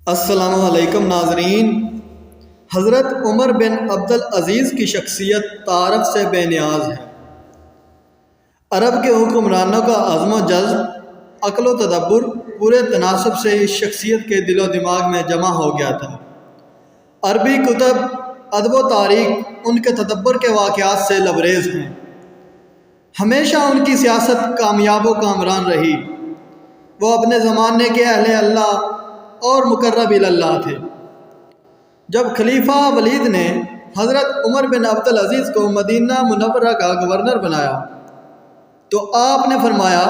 السلام علیکم ناظرین۔ حضرت عمر بن عبدالعزیز کی شخصیت تعارف سے بے نیاز ہے۔ عرب کے حکمرانوں کا عزم و جذب، عقل و تدبر پورے تناسب سے اس شخصیت کے دل و دماغ میں جمع ہو گیا تھا۔ عربی کتب، ادب و تاریخ ان کے تدبر کے واقعات سے لبریز ہیں۔ ہمیشہ ان کی سیاست کامیاب و کامران رہی۔ وہ اپنے زمانے کے اہل اللہ اور مقرب اللہ تھے۔ جب خلیفہ ولید نے حضرت عمر بن عبدالعزیز کو مدینہ منورہ کا گورنر بنایا تو آپ نے فرمایا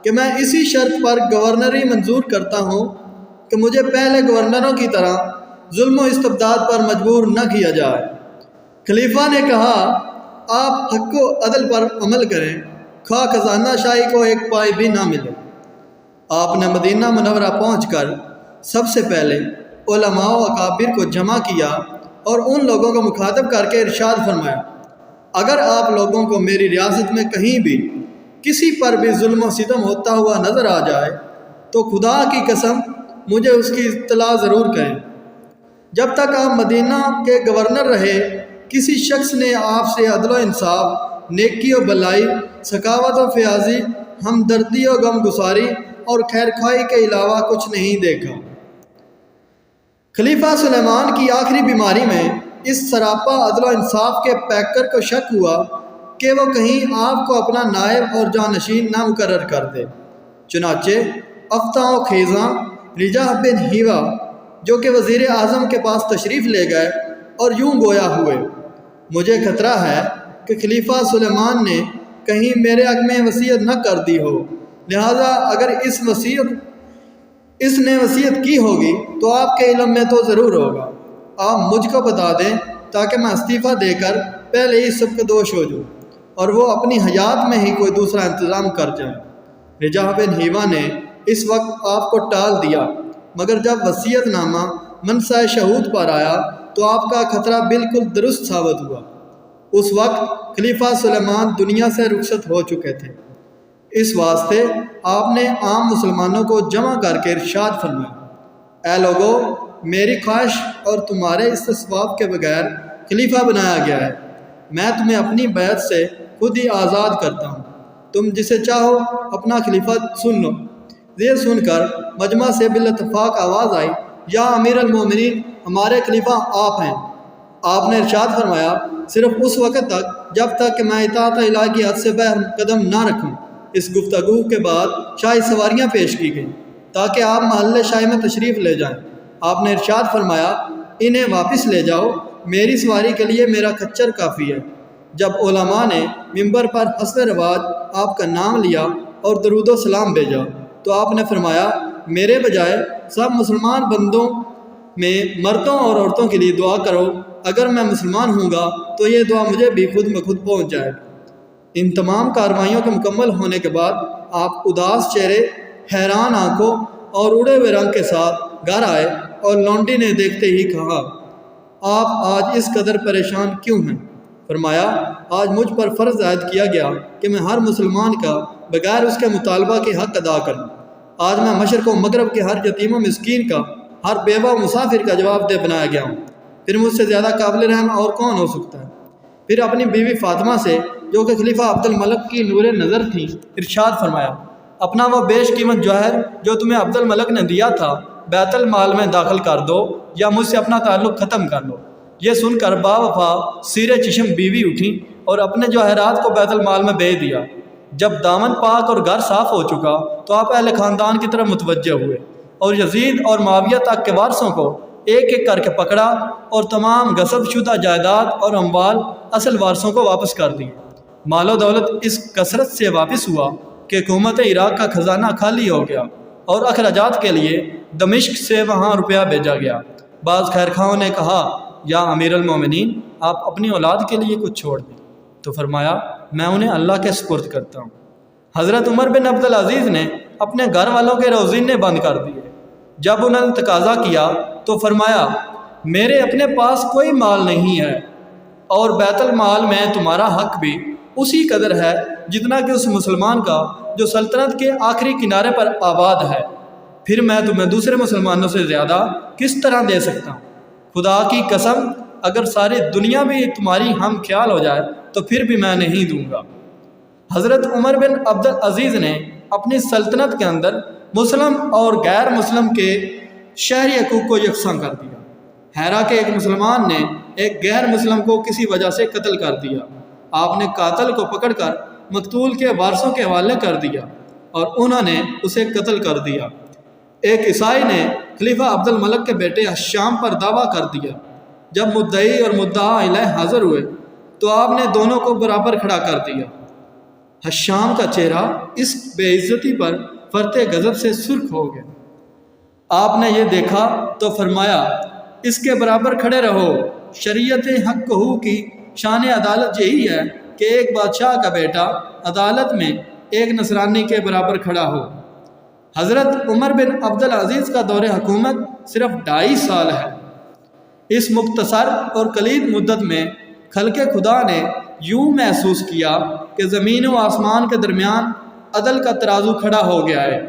کہ میں اسی شرط پر گورنری منظور کرتا ہوں کہ مجھے پہلے گورنروں کی طرح ظلم و استبداد پر مجبور نہ کیا جائے۔ خلیفہ نے کہا، آپ حق و عدل پر عمل کریں، خواہ خزانہ شاہی کو ایک پائی بھی نہ ملے۔ آپ نے مدینہ منورہ پہنچ کر سب سے پہلے علماء و اکابر کو جمع کیا اور ان لوگوں کو مخاطب کر کے ارشاد فرمایا، اگر آپ لوگوں کو میری ریاست میں کہیں بھی کسی پر بھی ظلم و ستم ہوتا ہوا نظر آ جائے تو خدا کی قسم مجھے اس کی اطلاع ضرور کریں۔ جب تک آپ مدینہ کے گورنر رہے، کسی شخص نے آپ سے عدل و انصاف، نیکی و بلائی، سخاوت و فیاضی، ہمدردی و غم گساری اور خیر خواہی کے علاوہ کچھ نہیں دیکھا۔ خلیفہ سلیمان کی آخری بیماری میں اس سراپا عدل و انصاف کے پیکر کو شک ہوا کہ وہ کہیں آپ کو اپنا نائب اور جانشین نہ مقرر کر دے۔ چنانچہ افتاں و خیزاں رجاح بن ہیوا جو کہ وزیر اعظم کے پاس تشریف لے گئے اور یوں گویا ہوئے، مجھے خطرہ ہے کہ خلیفہ سلیمان نے کہیں میرے حق میں وصیت نہ کر دی ہو، لہذا اگر اس نے وصیت کی ہوگی تو آپ کے علم میں تو ضرور ہوگا۔ آپ مجھ کو بتا دیں تاکہ میں استعفیٰ دے کر پہلے ہی سبکدوش ہو جاؤں اور وہ اپنی حیات میں ہی کوئی دوسرا انتظام کر جائیں۔ رجاح بن ہیوا نے اس وقت آپ کو ٹال دیا، مگر جب وصیت نامہ منصہ شہود پر آیا تو آپ کا خطرہ بالکل درست ثابت ہوا۔ اس وقت خلیفہ سلیمان دنیا سے رخصت ہو چکے تھے۔ اس واسطے آپ نے عام مسلمانوں کو جمع کر کے ارشاد فرمایا، اے لوگو، میری خواہش اور تمہارے استصواب کے بغیر خلیفہ بنایا گیا ہے۔ میں تمہیں اپنی بیعت سے خود ہی آزاد کرتا ہوں، تم جسے چاہو اپنا خلیفہ چن لو۔ یہ سن کر مجمع سے بالاتفاق آواز آئی، یا امیر المومنین، ہمارے خلیفہ آپ ہیں۔ آپ نے ارشاد فرمایا، صرف اس وقت تک جب تک کہ میں اطاعت الہی کی حد سے باہر قدم نہ رکھوں۔ اس گفتگو کے بعد شاہی سواریاں پیش کی گئیں تاکہ آپ محل شاہی میں تشریف لے جائیں۔ آپ نے ارشاد فرمایا، انہیں واپس لے جاؤ، میری سواری کے لیے میرا کچر کافی ہے۔ جب علماء نے ممبر پر حسب رواج آپ کا نام لیا اور درود و سلام بھیجا تو آپ نے فرمایا، میرے بجائے سب مسلمان بندوں میں مردوں اور عورتوں کے لیے دعا کرو، اگر میں مسلمان ہوں گا تو یہ دعا مجھے بھی خود بخود پہنچ جائے گی۔ ان تمام کارروائیوں کے مکمل ہونے کے بعد آپ اداس چہرے، حیران آنکھوں اور اڑے ہوئے رنگ کے ساتھ گھر آئے اور لونڈی نے دیکھتے ہی کہا، آپ آج اس قدر پریشان کیوں ہیں؟ فرمایا، آج مجھ پر فرض عائد کیا گیا کہ میں ہر مسلمان کا بغیر اس کے مطالبہ کے حق ادا کروں۔ آج میں مشرق و مغرب کے ہر یتیم و مسکین کا، ہر بیوہ و مسافر کا جواب دہ بنایا گیا ہوں۔ پھر مجھ سے زیادہ قابل رحم اور کون ہو سکتا ہے؟ پھر اپنی بیوی فاطمہ سے جو کہ خلیفہ عبد الملک کی نور نظر تھی ارشاد فرمایا، اپنا وہ بیش قیمت جوہر جو تمہیں عبد الملک نے دیا تھا بیت المال میں داخل کر دو یا مجھ سے اپنا تعلق ختم کر لو۔ یہ سن کر با وفا سیر چشم بیوی اٹھی اور اپنے جوہرات کو بیت المال میں بیچ دیا۔ جب دامن پاک اور گھر صاف ہو چکا تو آپ اہل خاندان کی طرف متوجہ ہوئے اور یزید اور معاویہ تک کے وارثوں کو ایک ایک کر کے پکڑا اور تمام غصب شدہ جائیداد اور اموال اصل وارثوں کو واپس کر دی۔ مال و دولت اس کثرت سے واپس ہوا کہ حکومت عراق کا خزانہ خالی ہو گیا اور اخراجات کے لیے دمشق سے وہاں روپیہ بھیجا گیا۔ بعض خیرخواہوں نے کہا، یا امیر المومنین، آپ اپنی اولاد کے لیے کچھ چھوڑ دیں۔ تو فرمایا، میں انہیں اللہ کے سپرد کرتا ہوں۔ حضرت عمر بن عبدالعزیز نے اپنے گھر والوں کے روزینے بند کر دیے۔ جب انہوں نے تقاضا کیا تو فرمایا، میرے اپنے پاس کوئی مال نہیں ہے اور بیت المال میں تمہارا حق بھی اسی قدر ہے جتنا کہ اس مسلمان کا جو سلطنت کے آخری کنارے پر آباد ہے۔ پھر میں تمہیں دوسرے مسلمانوں سے زیادہ کس طرح دے سکتا ہوں؟ خدا کی قسم اگر ساری دنیا بھی تمہاری ہم خیال ہو جائے تو پھر بھی میں نہیں دوں گا۔ حضرت عمر بن عبدالعزیز نے اپنی سلطنت کے اندر مسلم اور غیر مسلم کے شہری حقوق کو یکساں کر دیا۔ ہیرا کے ایک مسلمان نے ایک غیر مسلم کو کسی وجہ سے قتل کر دیا۔ آپ نے قاتل کو پکڑ کر مقتول کے وارثوں کے حوالے کر دیا اور انہوں نے اسے قتل کر دیا۔ ایک عیسائی نے خلیفہ عبد الملک کے بیٹے حشام پر دعویٰ کر دیا۔ جب مدعی اور مدعا علیہ حاضر ہوئے تو آپ نے دونوں کو برابر کھڑا کر دیا۔ حشام کا چہرہ اس بے عزتی پر فرط غضب سے سرخ ہو گیا۔ آپ نے یہ دیکھا تو فرمایا، اس کے برابر کھڑے رہو۔ شریعت حق کی شان عدالت یہی ہے کہ ایک بادشاہ کا بیٹا عدالت میں ایک نصرانی کے برابر کھڑا ہو۔ حضرت عمر بن عبدالعزیز کا دور حکومت صرف 2.5 سال ہے۔ اس مختصر اور قلیل مدت میں خلق خدا نے یوں محسوس کیا کہ زمین و آسمان کے درمیان عدل کا ترازو کھڑا ہو گیا ہے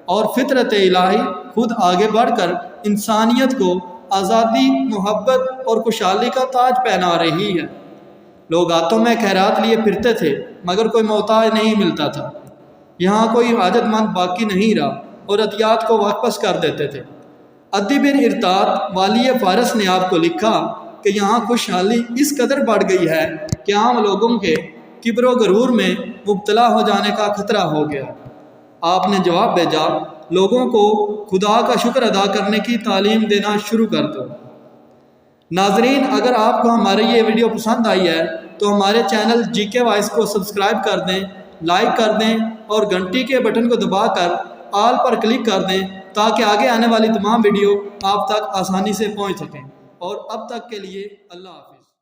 اور فطرت الہی خود آگے بڑھ کر انسانیت کو آزادی، محبت اور خوشحالی کا تاج پہنا رہی ہے۔ لوگ ہاتھوں میں خیرات لیے پھرتے تھے مگر کوئی محتاج نہیں ملتا تھا۔ یہاں کوئی حاجت مند باقی نہیں رہا اور عطیات کو واپس کر دیتے تھے۔ عدی بن ارطاد والی فارس نے آپ کو لکھا کہ یہاں خوشحالی اس قدر بڑھ گئی ہے کہ عام لوگوں کے کبر و غرور میں مبتلا ہو جانے کا خطرہ ہو گیا۔ آپ نے جواب بھیجا، لوگوں کو خدا کا شکر ادا کرنے کی تعلیم دینا شروع کر دو۔ ناظرین، اگر آپ کو ہماری یہ ویڈیو پسند آئی ہے تو ہمارے چینل جی کے وائس کو سبسکرائب کر دیں، لائک کر دیں اور گھنٹی کے بٹن کو دبا کر آل پر کلک کر دیں تاکہ آگے آنے والی تمام ویڈیو آپ تک آسانی سے پہنچ سکیں۔ اور اب تک کے لیے اللہ حافظ۔